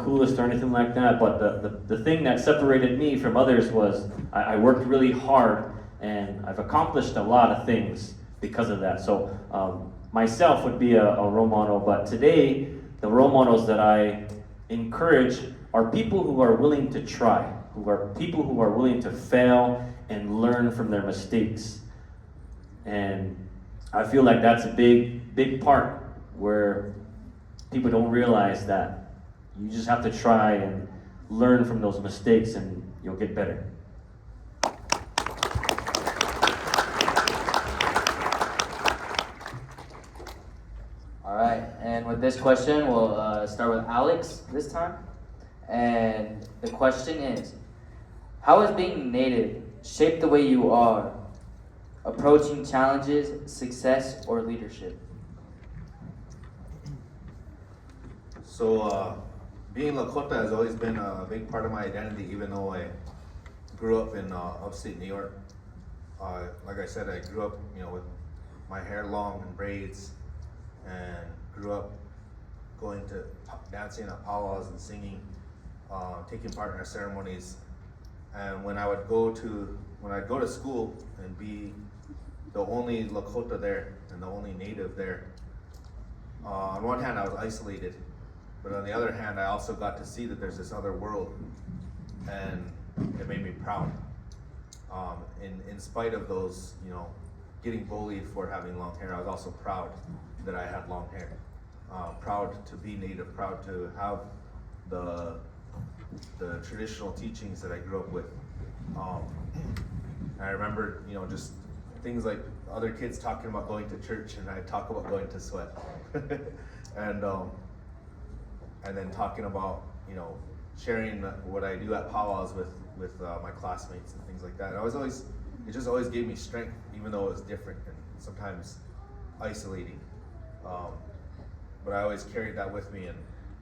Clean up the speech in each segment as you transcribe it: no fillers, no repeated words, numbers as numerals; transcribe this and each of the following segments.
coolest or anything like that, but the thing that separated me from others was I worked really hard, and I've accomplished a lot of things because of that. So myself would be a role model, but today the role models that I encourage are people who are willing to try, who are people who are willing to fail and learn from their mistakes. And I feel like that's a big part where people don't realize that you just have to try and learn from those mistakes and you'll get better. All right, and with this question, we'll start with Alex this time. And the question is, how has being Native shaped the way you are approaching challenges, success, or leadership? So, being Lakota has always been a big part of my identity, even though I grew up in upstate New York. Like I said, I grew up, with my hair long in braids, and grew up going to dancing at powwows and singing, taking part in our ceremonies. And when I'd go to school and be the only Lakota there and the only Native there, on one hand I was isolated, but on the other hand I also got to see that there's this other world, and it made me proud. In spite of those, getting bullied for having long hair, I was also proud that I had long hair. Proud to be Native, proud to have the traditional teachings that I grew up with. I remember, just things like other kids talking about going to church, and I talk about going to sweat, and then talking about, sharing what I do at powwows with my classmates and things like that. It just always gave me strength, even though it was different and sometimes isolating. But I always carried that with me,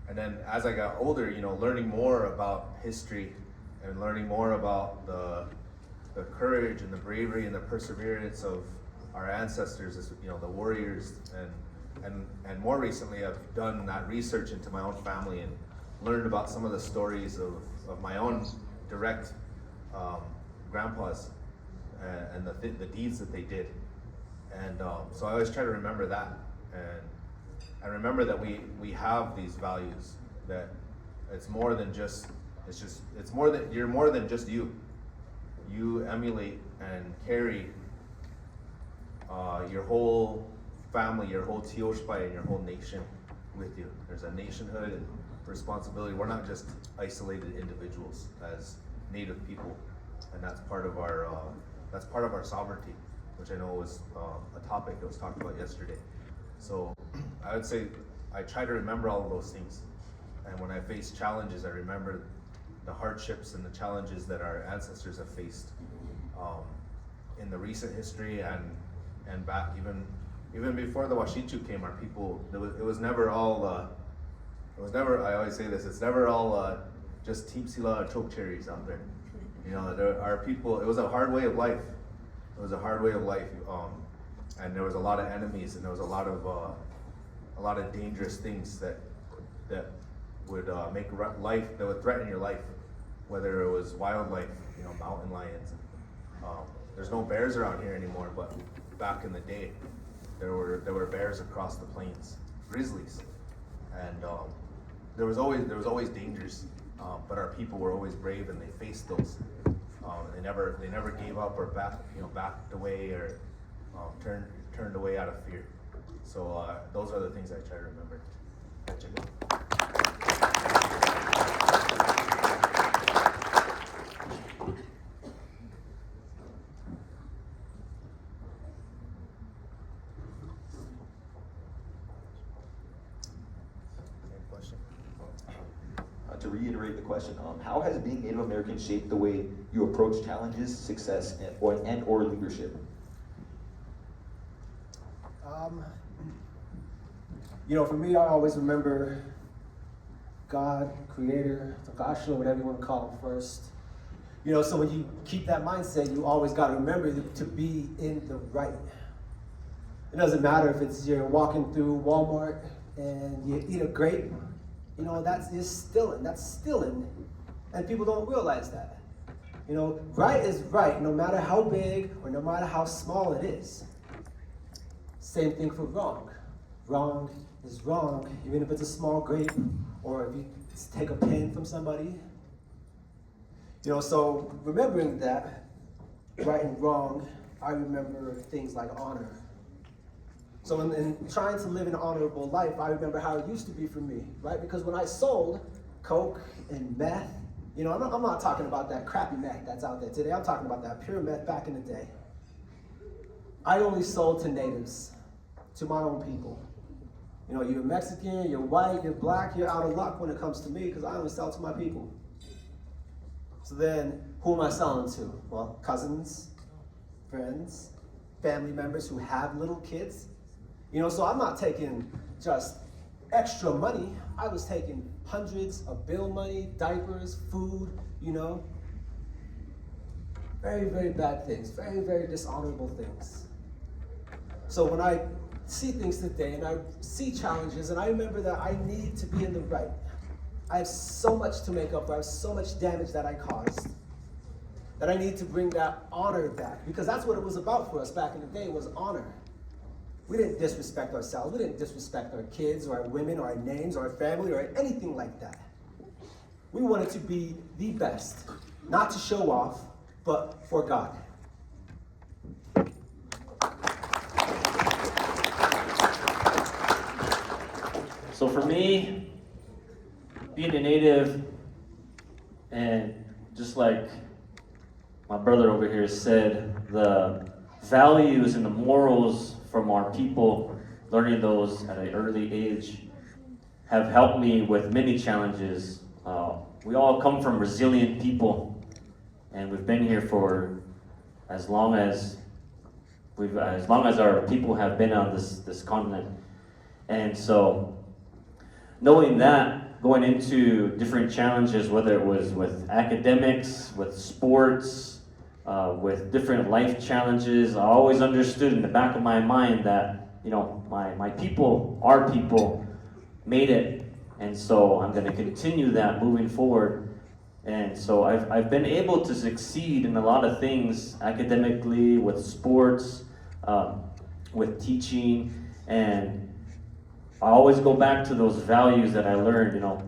and then as I got older, learning more about history and learning more about the courage and the bravery and the perseverance of our ancestors, as the warriors, and more recently I've done that research into my own family and learned about some of the stories of my own direct grandpas and the deeds that they did, and so I always try to remember that, and remember that we have these values, that it's more than just you're more than just you. You emulate and carry your whole family, your whole Tioshpai, and your whole nation with you. There's a nationhood and responsibility. We're not just isolated individuals as Native people, and that's part of our sovereignty, which I know was a topic that was talked about yesterday. So I would say I try to remember all of those things, and when I face challenges, I remember the hardships and the challenges that our ancestors have faced in the recent history and back even before the Washichu came. Our people, it was never all I always say this, it's never all just teepsila and choke cherries out there. Our people, it was a hard way of life. It was a hard way of life, and there was a lot of enemies, and there was a lot of dangerous things that would make life, that would threaten your life, whether it was wildlife, mountain lions. There's no bears around here anymore, but back in the day, there were bears across the plains, grizzlies, and there was always dangers. But our people were always brave, and they faced those. They never gave up or backed away or turned away out of fear. So those are the things I try to remember. To reiterate the question, how has being Native American shaped the way you approach challenges, success, and/or leadership? For me, I always remember God, Creator, Takashla, whatever you want to call him first. So when you keep that mindset, you always got to remember to be in the right. It doesn't matter if it's you're walking through Walmart and you eat a grape You know, is stealing. That's stealing. And people don't realize that. You know, right is right, no matter how big or no matter how small it is. Same thing for wrong. Wrong is wrong, even if it's a small grape or if you take a pen from somebody. You know, so remembering that, right and wrong, I remember things like honor. So in trying to live an honorable life, I remember how it used to be for me, right? Because when I sold coke and meth, you know, I'm not talking about that crappy meth that's out there today. I'm talking about that pure meth back in the day. I only sold to natives, to my own people. You know, you're Mexican, you're white, you're black, you're out of luck when it comes to me because I only sell to my people. So then, who am I selling to? Well, cousins, friends, family members who have little kids. You know, so I'm not taking just extra money. I was taking hundreds of bill money, diapers, food, you know. Very, very bad things, very, very dishonorable things. So when I see things today and I see challenges and I remember that I need to be in the right. I have so much to make up for, I have so much damage that I caused, that I need to bring that honor back, because that's what it was about for us back in the day, was honor. We didn't disrespect ourselves, we didn't disrespect our kids or our women or our names or our family or anything like that. We wanted to be the best, not to show off, but for God. So for me, being a native, and just like my brother over here said, the values and the morals from our people, learning those at an early age, have helped me with many challenges. We all come from resilient people, and we've been here for as long as our people have been on this continent. And so, knowing that, going into different challenges, whether it was with academics, with sports, with different life challenges, I always understood in the back of my mind that, you know, my people, our people, made it. And so I'm going to continue that moving forward. And so I've been able to succeed in a lot of things, academically, with sports, with teaching, and I always go back to those values that I learned, you know,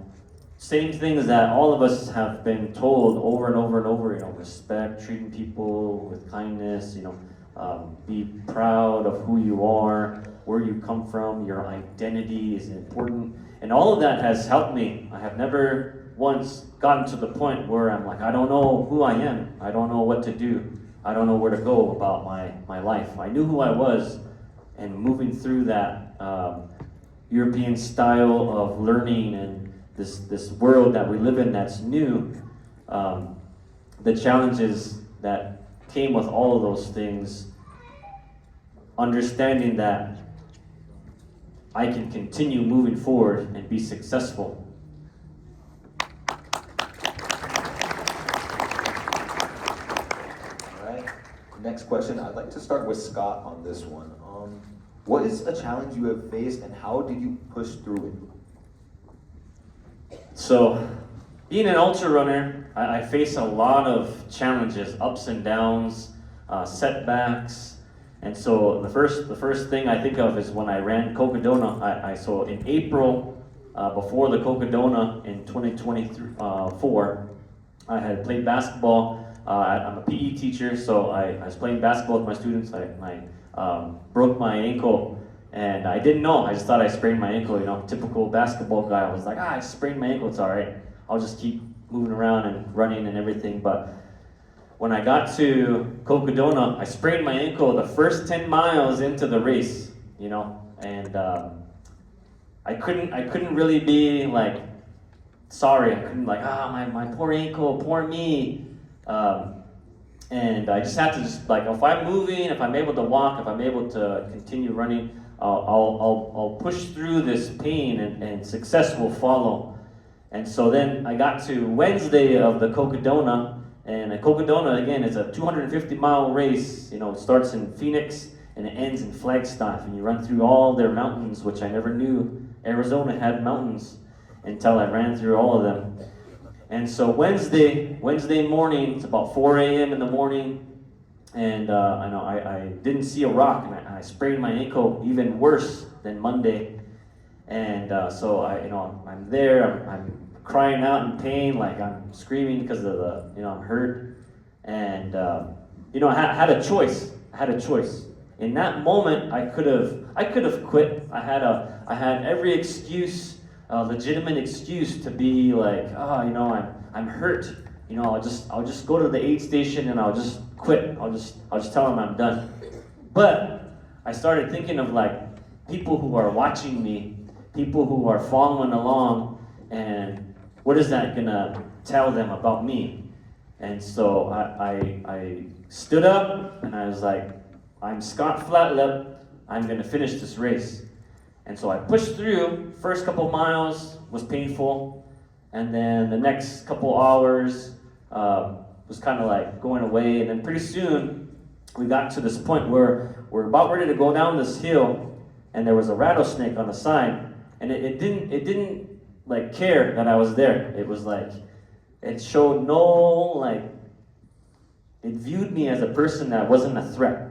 same things that all of us have been told over and over and over, you know, respect, treating people with kindness, you know, be proud of who you are, where you come from, your identity is important. And all of that has helped me. I have never once gotten to the point where I'm like, I don't know who I am. I don't know what to do. I don't know where to go about my life. I knew who I was, and moving through that European style of learning and this world that we live in that's new, the challenges that came with all of those things, understanding that I can continue moving forward and be successful. Alright, next question. I'd like to start with Scott on this one. What is a challenge you have faced and how did you push through it? So, being an ultra runner, I face a lot of challenges, ups and downs, setbacks. And so the first thing I think of is when I ran Cocodona. So in April, before the Cocodona in 2024, I had played basketball. I'm a PE teacher, so I was playing basketball with my students. I broke my ankle, and I didn't know. I just thought I sprained my ankle. You know, typical basketball guy. I was like, I sprained my ankle. It's all right. I'll just keep moving around and running and everything. But when I got to Cocodona, I sprained my ankle the first 10 miles into the race, you know, and I couldn't really be like sorry. I couldn't like, my poor ankle, poor me. And I just had to just like, if I'm moving, if I'm able to walk, if I'm able to continue running, I'll push through this pain and success will follow. And so then I got to Wednesday of the Cocodona, and a Cocodona, again, is a 250-mile race. You know, it starts in Phoenix and it ends in Flagstaff, and you run through all their mountains, which I never knew Arizona had mountains. until I ran through all of them. And so Wednesday morning, it's about 4 a.m. in the morning, and I didn't see a rock, and I sprained my ankle even worse than Monday. And so I'm there, I'm crying out in pain, like I'm screaming because of I'm hurt. And I had a choice. In that moment, I could have quit. I had every excuse, legitimate excuse to be like, I'm hurt. I'll just go to the aid station and I'll just quit. I'll just tell them I'm done. But I started thinking of like people who are watching me, people who are following along, and what is that gonna tell them about me? And so I stood up and I was like, I'm Scott Flatlip, I'm gonna finish this race. And so I pushed through. First couple miles was painful, and then the next couple hours was kind of like going away, and then pretty soon we got to this point where we're about ready to go down this hill, and there was a rattlesnake on the side, and it didn't like care that I was there. It was like, it showed no, like, it viewed me as a person that wasn't a threat.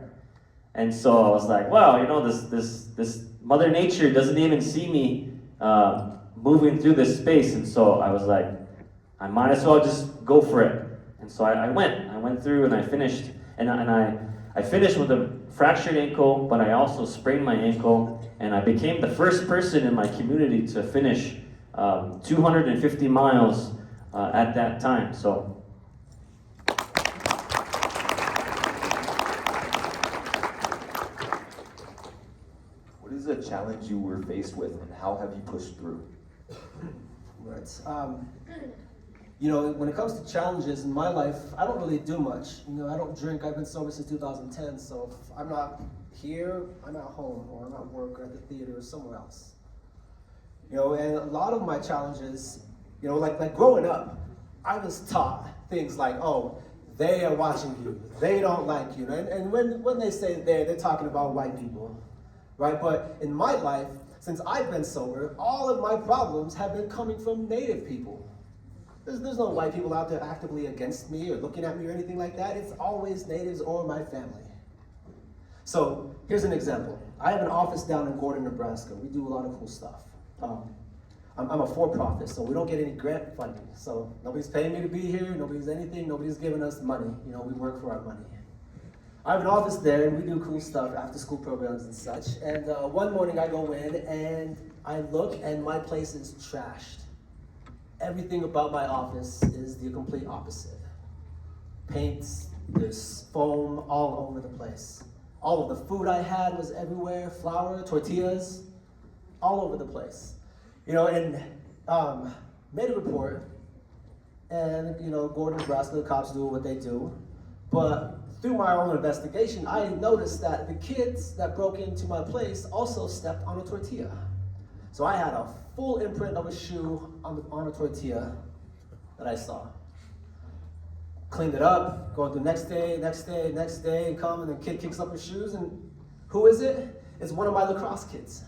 And so I was like, wow, this Mother Nature doesn't even see me moving through this space. And so I was like, I might as well just go for it. And so I went through and I finished. And I finished with a fractured ankle, but I also sprained my ankle. And I became the first person in my community to finish 250 miles at that time. So. What is a challenge you were faced with, and how have you pushed through? Right. When it comes to challenges in my life, I don't really do much. I don't drink. I've been sober since 2010, so if I'm not here, I'm at home, or I'm at work, or at the theater, or somewhere else. And a lot of my challenges, like growing up, I was taught things like, oh, they are watching you, they don't like you. And when they say they're talking about white people, right? But in my life, since I've been sober, all of my problems have been coming from Native people. There's no white people out there actively against me or looking at me or anything like that. It's always Natives or my family. So here's an example. I have an office down in Gordon, Nebraska. We do a lot of cool stuff. I'm a for-profit, so we don't get any grant funding. So nobody's paying me to be here, nobody's anything, nobody's giving us money. We work for our money. I have an office there, and we do cool stuff, after-school programs and such. And one morning I go in, and I look, and my place is trashed. Everything about my office is the complete opposite. Paints, there's foam all over the place. All of the food I had was everywhere, flour, tortillas, all over the place. Made a report, and Gordon, Nebraska, the cops do what they do. But through my own investigation, I noticed that the kids that broke into my place also stepped on a tortilla. So I had a full imprint of a shoe on a tortilla that I saw. Cleaned it up, going through next day, and come, and the kid kicks up his shoes, and who is it? It's one of my lacrosse kids.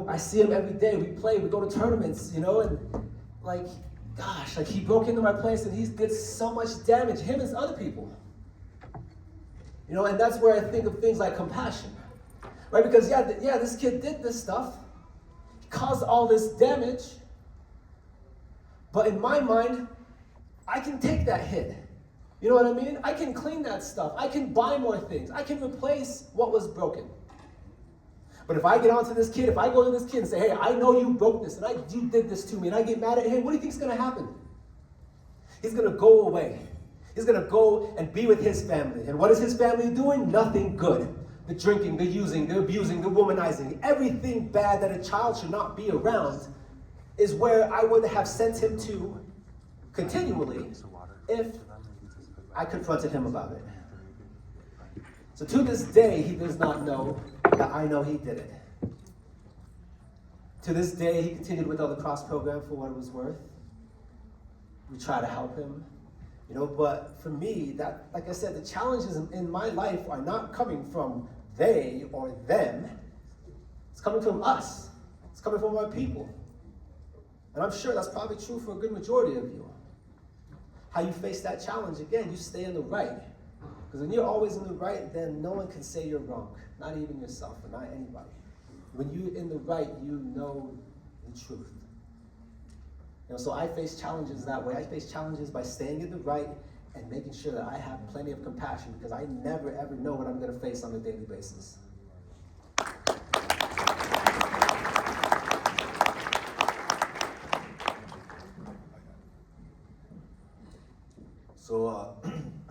I see him every day. We play, we go to tournaments, and gosh, he broke into my place and he did so much damage, him and other people. And that's where I think of things like compassion, right? Because this kid did this stuff, he caused all this damage, but in my mind, I can take that hit. You know what I mean? I can clean that stuff. I can buy more things. I can replace what was broken. But if I get onto this kid, if I go to this kid and say, hey, I know you broke this, and you did this to me, and I get mad at him, what do you think is going to happen? He's going to go away. He's going to go and be with his family. And what is his family doing? Nothing good. The drinking, the using, the abusing, the womanizing, everything bad that a child should not be around is where I would have sent him to continually if I confronted him about it. So to this day, he does not know that I know he did it. To this day, he continued with the lacrosse program for what it was worth. We try to help him, but for me, that, like I said, the challenges in my life are not coming from they or them. It's coming from us. It's coming from our people. And I'm sure that's probably true for a good majority of you. How you face that challenge, again, you stay in the right. Because when you're always in the right, then no one can say you're wrong. Not even yourself, or not anybody. When you're in the right, you know the truth. So I face challenges that way. I face challenges by staying in the right and making sure that I have plenty of compassion, because I never ever know what I'm going to face on a daily basis. So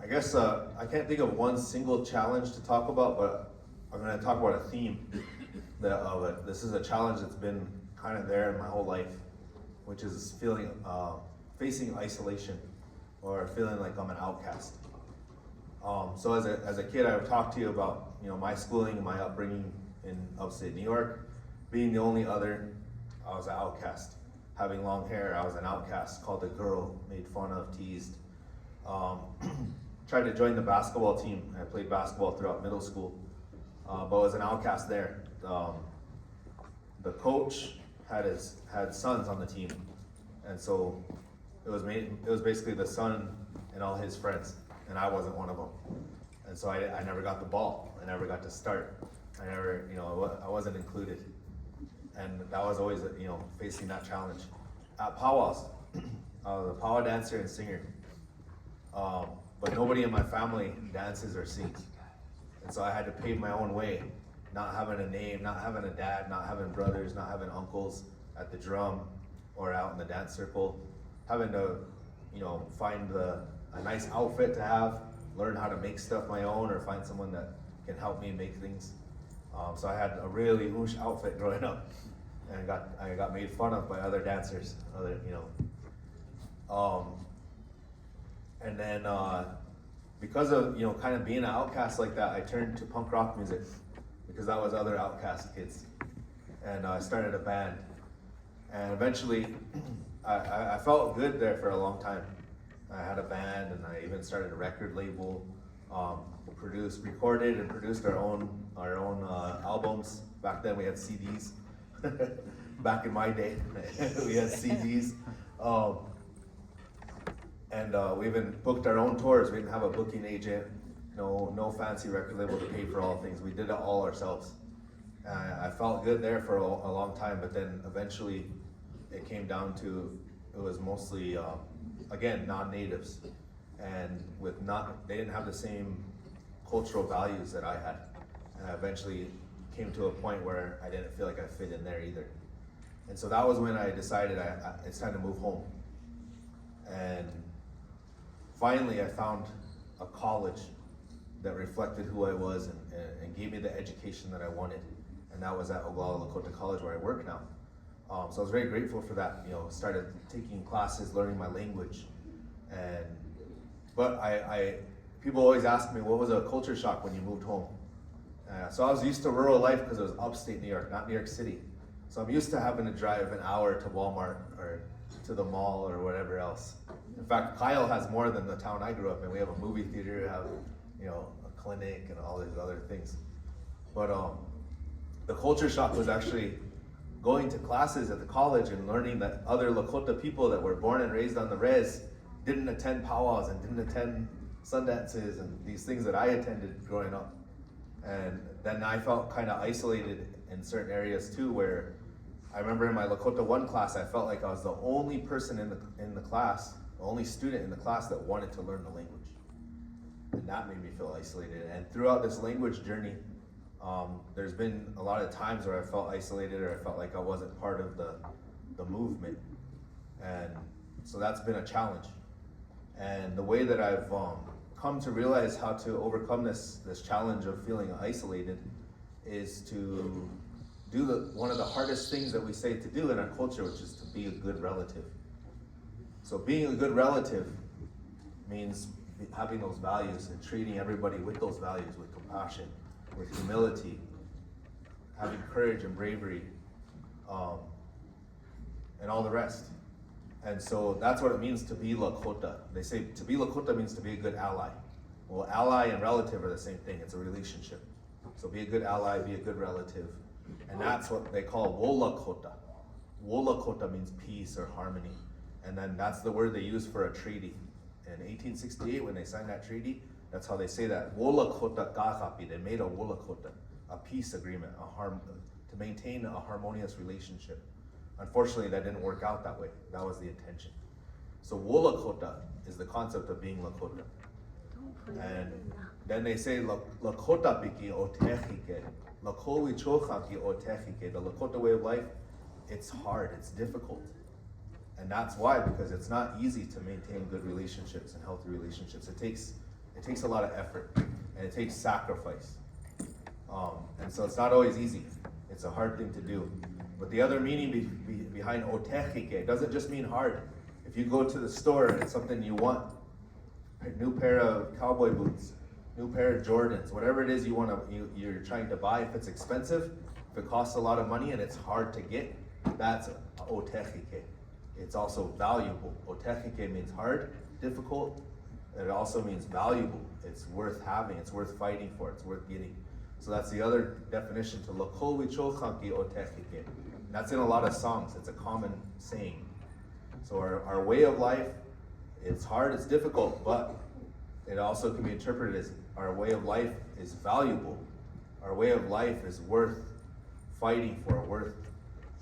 I guess I can't think of one single challenge to talk about, but I'm going to talk about a theme of it. This is a challenge that's been kind of there in my whole life, which is facing isolation, or feeling like I'm an outcast. So as a kid, I would talk to you about my schooling and my upbringing in upstate New York. Being the only other, I was an outcast. Having long hair, I was an outcast, called a girl, made fun of, teased. Tried to join the basketball team. I played basketball throughout middle school, but was an outcast there. The coach had sons on the team, and so it was basically the son and all his friends, and I wasn't one of them. And so I never got the ball. I never got to start. I wasn't included, and that was always facing that challenge. At powwows, I was a powwow dancer and singer. But nobody in my family dances or sings. And so I had to pave my own way, not having a name, not having a dad, not having brothers, not having uncles at the drum or out in the dance circle, having to, find a nice outfit to have, learn how to make stuff my own, or find someone that can help me make things. So I had a really whoosh outfit growing up, and I got made fun of by other dancers, and then because of kind of being an outcast like that, I turned to punk rock music, because that was other outcast kids, and I started a band, and eventually I felt good there for a long time. I had a band, and I even started a record label, recorded and produced our own albums. Back then we had CDs. Back in my day, we had CDs. And we even booked our own tours. We didn't have a booking agent, no fancy record label to pay for all things. We did it all ourselves. I felt good there for a long time, but then eventually it came down to, it was mostly, again, non-natives. And they didn't have the same cultural values that I had. And I eventually came to a point where I didn't feel like I fit in there either. And so that was when I decided it's time to move home. And finally, I found a college that reflected who I was and gave me the education that I wanted. And that was at Oglala Lakota College, where I work now. So I was very grateful for that. Started taking classes, learning my language. But people always ask me, what was a culture shock when you moved home? So I was used to rural life because it was upstate New York, not New York City. So I'm used to having to drive an hour to Walmart or to the mall or whatever else. In fact, Kyle has more than the town I grew up in. We have a movie theater, we have a clinic and all these other things. But the culture shock was actually going to classes at the college and learning that other Lakota people that were born and raised on the res didn't attend powwows and didn't attend Sundances and these things that I attended growing up. And then I felt kind of isolated in certain areas too, where I remember in my Lakota 1 class, I felt like I was the only person in the class, the only student in the class that wanted to learn the language. And that made me feel isolated. And throughout this language journey, there's been a lot of times where I felt isolated, or I felt like I wasn't part of the movement. And so that's been a challenge. And the way that I've come to realize how to overcome this challenge of feeling isolated is to do one of the hardest things that we say to do in our culture, which is to be a good relative. So being a good relative means having those values and treating everybody with those values, with compassion, with humility, having courage and bravery, and all the rest. And so that's what it means to be Lakota. They say to be Lakota means to be a good ally. Well, ally and relative are the same thing. It's a relationship. So be a good ally, be a good relative. And that's what they call Wolakota. Wolakota means peace or harmony. And then that's the word they use for a treaty. In 1868, when they signed that treaty, that's how they say that. Wolakota kakapi, they made a wolakota, a peace agreement, to maintain a harmonious relationship. Unfortunately, that didn't work out that way. That was the intention. So Wolakota is the concept of being Lakota. And then they say Lakota piki o techike, Lakowi chochaki o techike. The Lakota way of life, it's hard, it's difficult. And that's why, because it's not easy to maintain good relationships and healthy relationships. It takes a lot of effort and it takes sacrifice. And so it's not always easy. It's a hard thing to do. But the other meaning behind otechike doesn't just mean hard. If you go to the store and it's something you want, a new pair of cowboy boots, new pair of Jordans, whatever it is you're trying to buy, if it's expensive, if it costs a lot of money and it's hard to get, that's otechike. It's also valuable. Otechike means hard, difficult. It also means valuable. It's worth having, it's worth fighting for, it's worth getting. So that's the other definition to lokol wichochanki otechike. That's in a lot of songs. It's a common saying. So our way of life, it's hard, it's difficult, but it also can be interpreted as our way of life is valuable. Our way of life is worth fighting for, worth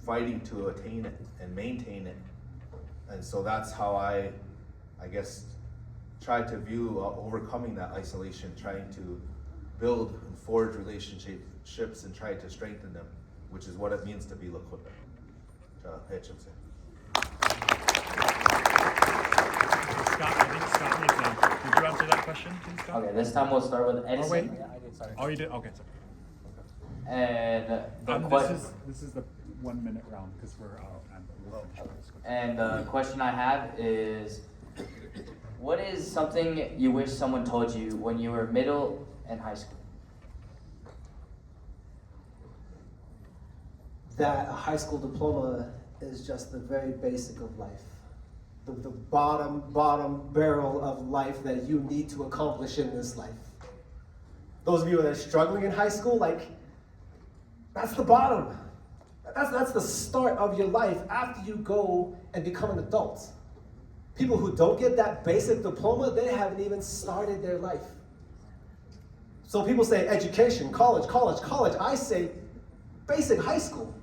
fighting to attain it and maintain it. And so that's how I guess, try to view overcoming that isolation, trying to build and forge relationships and try to strengthen them, which is what it means to be Lakota. Scott, I think Scott needs to. Did you answer that question, please, Scott? Okay, this time we'll start with Edison. Oh, wait. Yeah, I did, sorry. Oh, you did? Okay, sorry. And the This is the 1 minute round because we're and we'll finish this. And the question I have is, what is something you wish someone told you when you were middle and high school? That a high school diploma is just the very basic of life. The bottom barrel of life that you need to accomplish in this life. Those of you that are struggling in high school, like, that's the bottom. That's the start of your life after you go and become an adult. People who don't get that basic diploma, they haven't even started their life. So people say education, college. I say basic high school.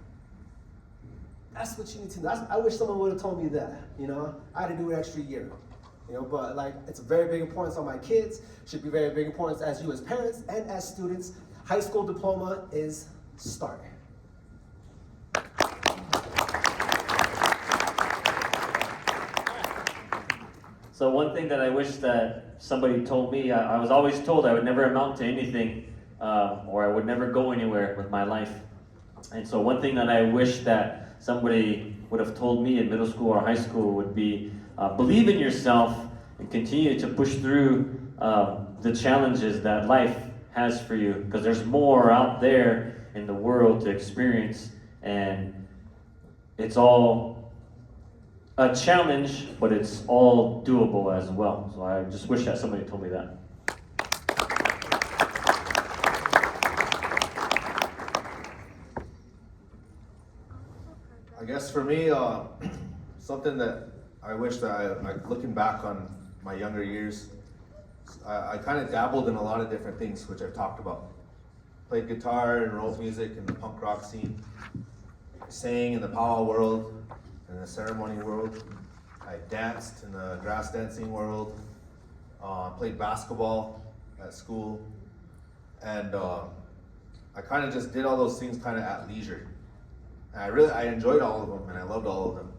That's what you need to know. I wish someone would have told me that, you know. I had to do an extra year, you know, but like, it's a very big importance on my kids, should be very big importance as you as parents and as students. High school diploma is start. So one thing that I wish that somebody told me, I was always told I would never amount to anything, or I would never go anywhere with my life. And so one thing that I wish that somebody would have told me in middle school or high school would be, believe in yourself and continue to push through the challenges that life has for you, because there's more out there in the world to experience, and it's all a challenge, but it's all doable as well. So I just wish that somebody told me that. I guess for me, something that I wish that I looking back on my younger years, I kind of dabbled in a lot of different things, which I've talked about. Played guitar and wrote music in the punk rock scene. Sang in the powwow world, in the ceremony world. I danced in the grass dancing world. Played basketball at school. And I kind of just did all those things kind of at leisure. And I enjoyed all of them and I loved all of them.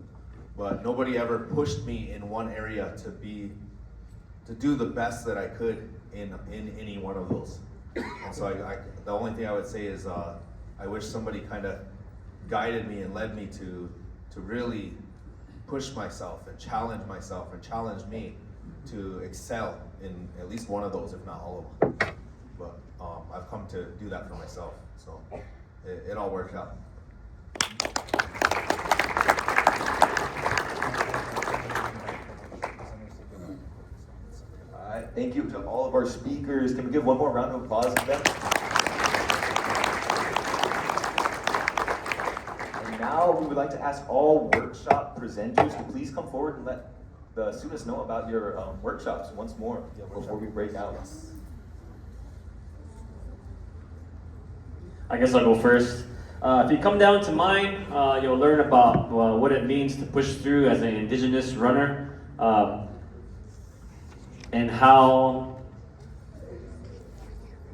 But nobody ever pushed me in one area to do the best that I could in any one of those. And so the only thing I would say is I wish somebody kind of guided me and led me to really push myself and challenge me to excel in at least one of those, if not all of them. But I've come to do that for myself, so it all worked out. All right, thank you to all of our speakers. Can we give one more round of applause to them? And now we would like to ask all workshop presenters to please come forward and let the students know about your workshops once more before we break out. I guess I'll go first. If you come down to mine, you'll learn about what it means to push through as an Indigenous runner, and how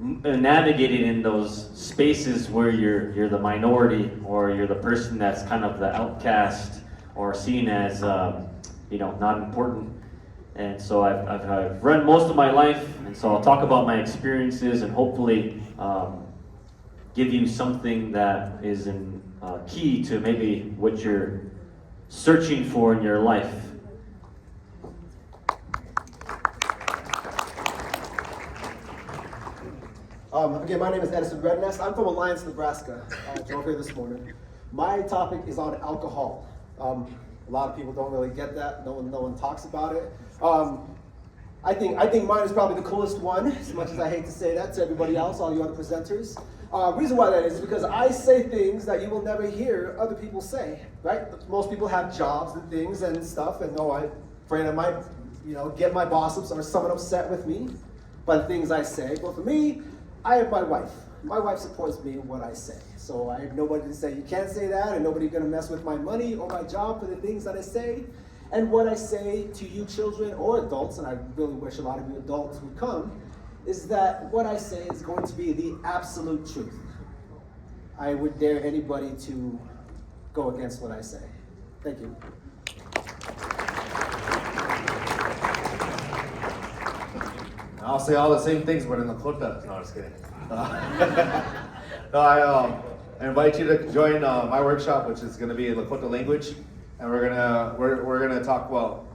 navigating in those spaces where you're the minority or you're the person that's kind of the outcast or seen as not important. And so I've run most of my life, and so I'll talk about my experiences and hopefully give you something that is in key to maybe what you're searching for in your life. Again, my name is Edison Redness. I'm from Alliance, Nebraska. I drove here this morning. My topic is on alcohol. A lot of people don't really get that. No one talks about it. I think mine is probably the coolest one, as much as I hate to say that to everybody else, all you other presenters. Reason why that is because I say things that you will never hear other people say, right? Most people have jobs and things and stuff, and I'm afraid I might, get my boss or someone upset with me by the things I say. But for me, I have my wife. My wife supports me in what I say. So I have nobody to say, you can't say that, and nobody's gonna mess with my money or my job for the things that I say. And what I say to you children or adults, and I really wish a lot of you adults would come, is that what I say is going to be the absolute truth. I would dare anybody to go against what I say. Thank you. I'll say all the same things, but in Lakota. No, I'm just kidding. No, I invite you to join my workshop, which is going to be in Lakota language, and we're gonna talk about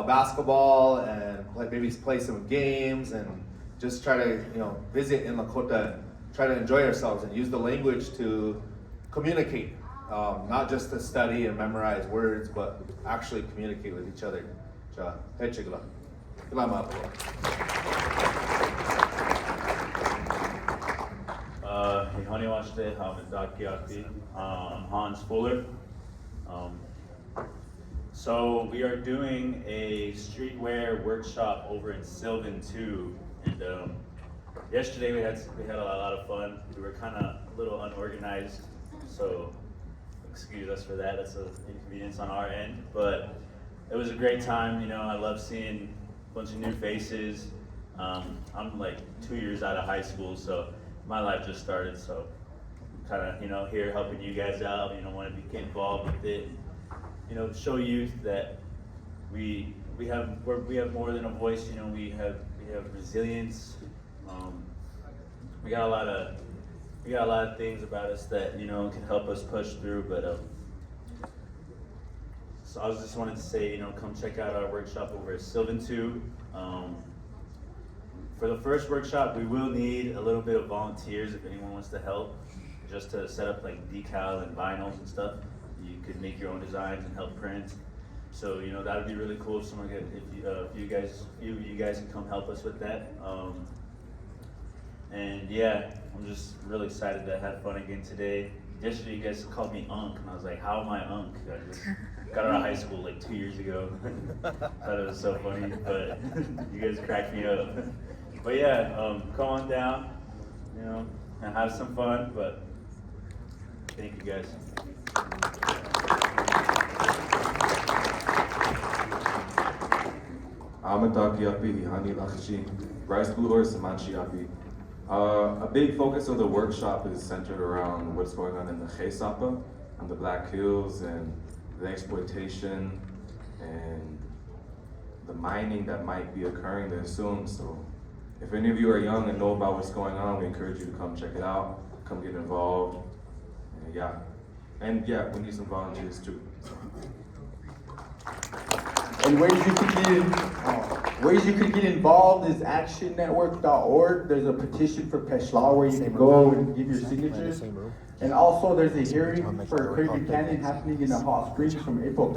basketball and maybe play some games and just try to visit in Lakota, try to enjoy ourselves and use the language to communicate, not just to study and memorize words, but actually communicate with each other. I'm Hans Fuller. So we are doing a streetwear workshop over in Sylvan too, and yesterday we had a lot of fun. We were kind of a little unorganized, so excuse us for that. That's an inconvenience on our end, but it was a great time. I love seeing a bunch of new faces. I'm like 2 years out of high school, so my life just started. So kind of here helping you guys out. Want to get involved with it. Show youth that we have more than a voice. We have resilience. We got a lot of things about us that can help us push through. But so I just wanted to say, come check out our workshop over at Sylvan 2. For the first workshop, we will need a little bit of volunteers if anyone wants to help, just to set up like decal and vinyls and stuff. You could make your own designs and help print. So that would be really cool if someone if you guys can come help us with that. And yeah, I'm just really excited to have fun again today. Yesterday you guys called me Unk, and I was like, how am I Unk? I just got out of high school like 2 years ago. Thought it was so funny, but you guys cracked me up. But yeah, come on down, and have some fun. But thank you guys. A big focus of the workshop is centered around what's going on in the Geesapa, on the Black Hills, and the exploitation and the mining that might be occurring there soon. So if any of you are young and know about what's going on, we encourage you to come check it out, come get involved, and we need some volunteers too. And ways you could get involved is actionnetwork.org. There's a petition for Pesh where you can go and give your signatures. And also there's a hearing for Craig Buchanan happening in the Hot Springs from April